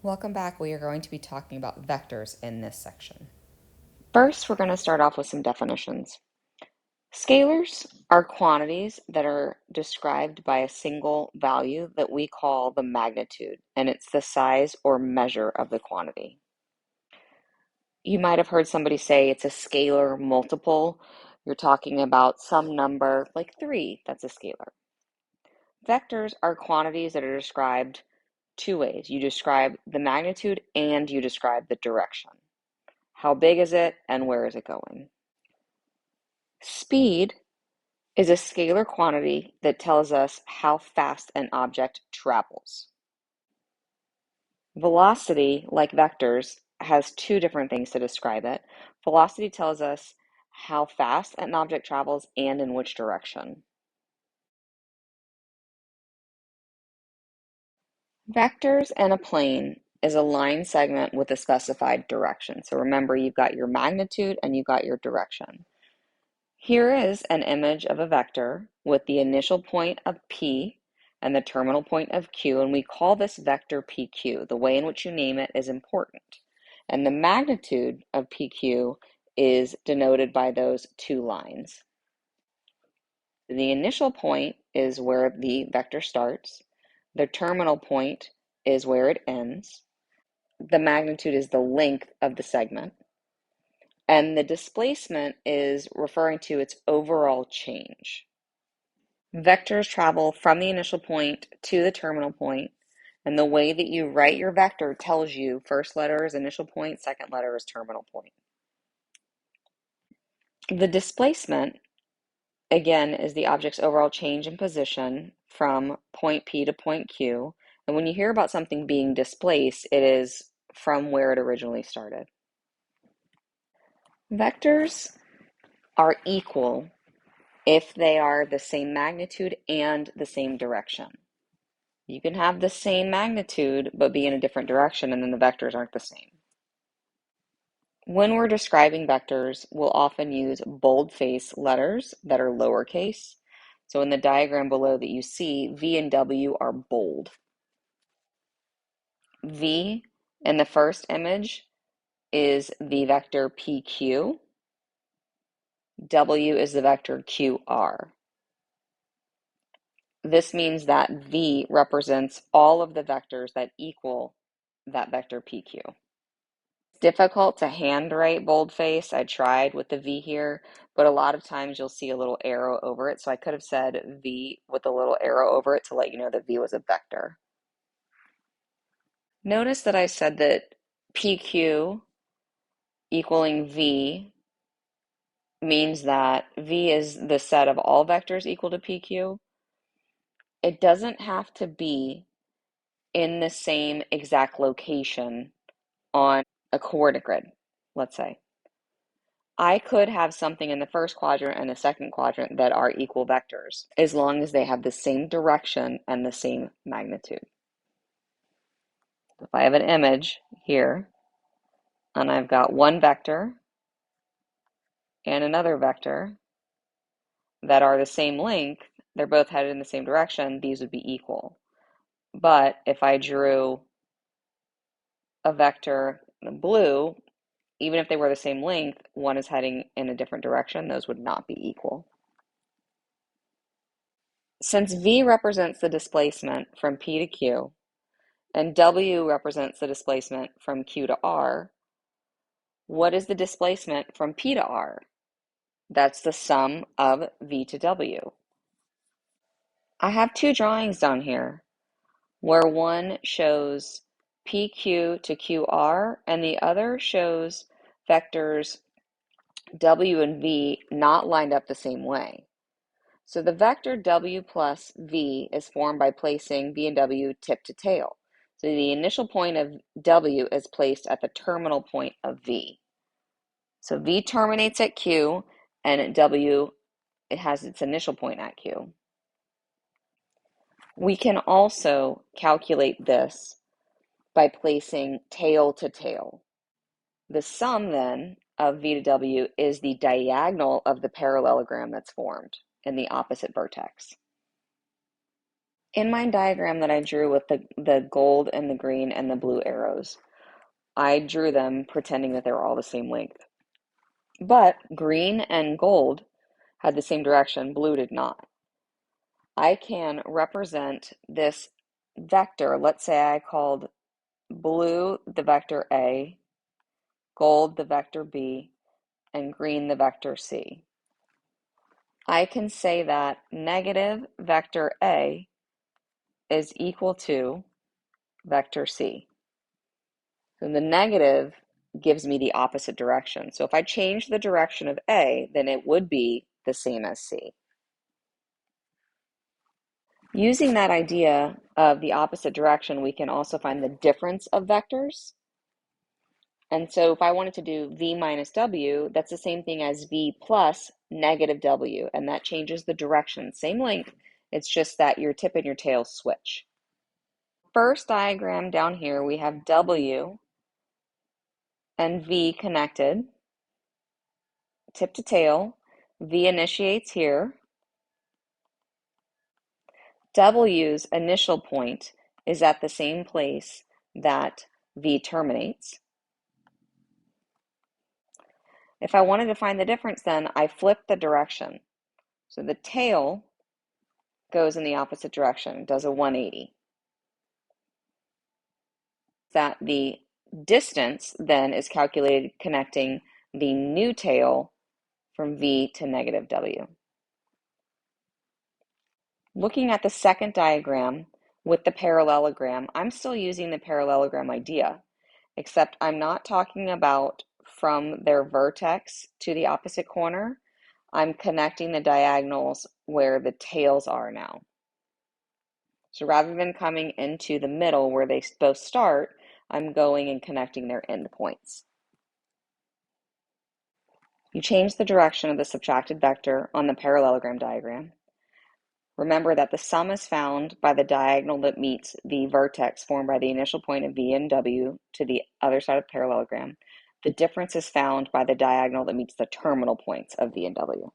Welcome back. We are going to be talking about vectors in this section. First, we're going to start off with some definitions. Scalars are quantities that are described by a single value that we call the magnitude, and it's the size or measure of the quantity. You might have heard somebody say it's a scalar multiple. You're talking about some number like 3, that's a scalar. Vectors are quantities that are described two ways. You describe the magnitude and you describe the direction. How big is it and where is it going? Speed is a scalar quantity that tells us how fast an object travels. Velocity, like vectors, has two different things to describe it. Velocity tells us how fast an object travels and in which direction. Vectors and a plane is a line segment with a specified direction. So remember, you've got your magnitude and you've got your direction. Here is an image of a vector with the initial point of P and the terminal point of Q, and we call this vector PQ. The way in which you name it is important. And the magnitude of PQ is denoted by those two lines. The initial point is where the vector starts. The terminal point is where it ends. The magnitude is the length of the segment. And the displacement is referring to its overall change. Vectors travel from the initial point to the terminal point, and the way that you write your vector tells you first letter is initial point, second letter is terminal point. The displacement, again, is the object's overall change in position from point P to point Q. And when you hear about something being displaced, it is from where it originally started. Vectors are equal if they are the same magnitude and the same direction. You can have the same magnitude but be in a different direction, and then the vectors aren't the same. When we're describing vectors, we'll often use boldface letters that are lowercase. So in the diagram below that you see, V and W are bold. V in the first image is the vector PQ. W is the vector QR. This means that V represents all of the vectors that equal that vector PQ. It's difficult to handwrite boldface. I tried with the V here, but a lot of times you'll see a little arrow over it. So I could have said V with a little arrow over it to let you know that V was a vector. Notice that I said that PQ equaling V means that V is the set of all vectors equal to PQ. It doesn't have to be in the same exact location on a coordinate grid, let's say. I could have something in the first quadrant and the second quadrant that are equal vectors, as long as they have the same direction and the same magnitude. If I have an image here, and I've got one vector and another vector that are the same length, they're both headed in the same direction, these would be equal. But if I drew a vector in blue, even if they were the same length, one is heading in a different direction, those would not be equal. Since V represents the displacement from P to Q, and W represents the displacement from Q to R, what is the displacement from P to R? That's the sum of V to W. I have two drawings down here where one shows PQ to QR and the other shows vectors W and V not lined up the same way. So the vector W plus V is formed by placing V and W tip to tail. So the initial point of W is placed at the terminal point of V. So V terminates at Q, and at W, it has its initial point at Q. We can also calculate this by placing tail to tail. The sum then of V to W is the diagonal of the parallelogram that's formed in the opposite vertex. In my diagram that I drew with the gold and the green and the blue arrows, I drew them pretending that they were all the same length. But green and gold had the same direction, blue did not. I can represent this vector. Let's say I called blue the vector A, gold the vector B, and green the vector C. I can say that negative vector A is equal to vector C. So the negative gives me the opposite direction. So if I change the direction of A, then it would be the same as C. Using that idea of the opposite direction, we can also find the difference of vectors. And so if I wanted to do V minus W, that's the same thing as V plus negative W, and that changes the direction. Same length, it's just that your tip and your tail switch. First diagram down here, we have W and V connected, tip to tail. V initiates here. W's initial point is at the same place that V terminates. If I wanted to find the difference, then I flip the direction. So the tail goes in the opposite direction, does a 180. That the distance then is calculated connecting the new tail from V to negative W. Looking at the second diagram with the parallelogram, I'm still using the parallelogram idea, except I'm not talking about from their vertex to the opposite corner. I'm connecting the diagonals where the tails are now. So rather than coming into the middle where they both start, I'm going and connecting their endpoints. You change the direction of the subtracted vector on the parallelogram diagram. Remember that the sum is found by the diagonal that meets the vertex formed by the initial point of V and W to the other side of the parallelogram. The difference is found by the diagonal that meets the terminal points of V and W.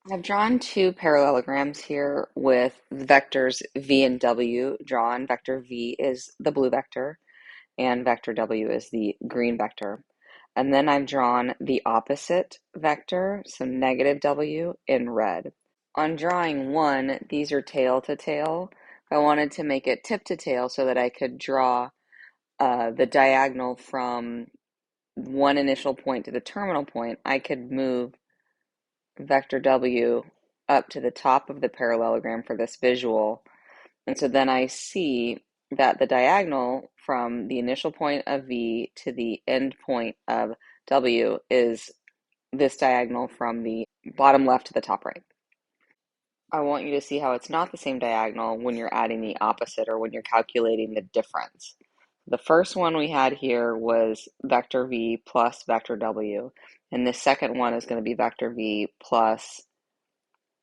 I've drawn two parallelograms here with vectors V and W drawn. Vector V is the blue vector and vector W is the green vector. And then I've drawn the opposite vector, so negative W in red. On drawing one, these are tail to tail. I wanted to make it tip to tail so that I could draw the diagonal from one initial point to the terminal point. I could move vector W up to the top of the parallelogram for this visual. And so then I see that the diagonal from the initial point of V to the end point of W is this diagonal from the bottom left to the top right. I want you to see how it's not the same diagonal when you're adding the opposite or when you're calculating the difference. The first one we had here was vector V plus vector W, and the second one is going to be vector V plus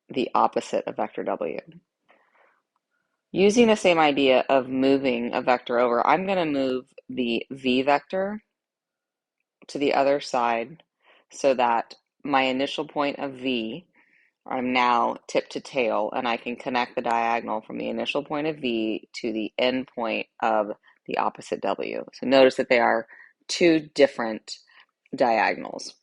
the opposite of vector W. Using the same idea of moving a vector over, I'm going to move the V vector to the other side so that my initial point of V, I'm now tip to tail, and I can connect the diagonal from the initial point of V to the end point of the opposite W. So notice that they are two different diagonals.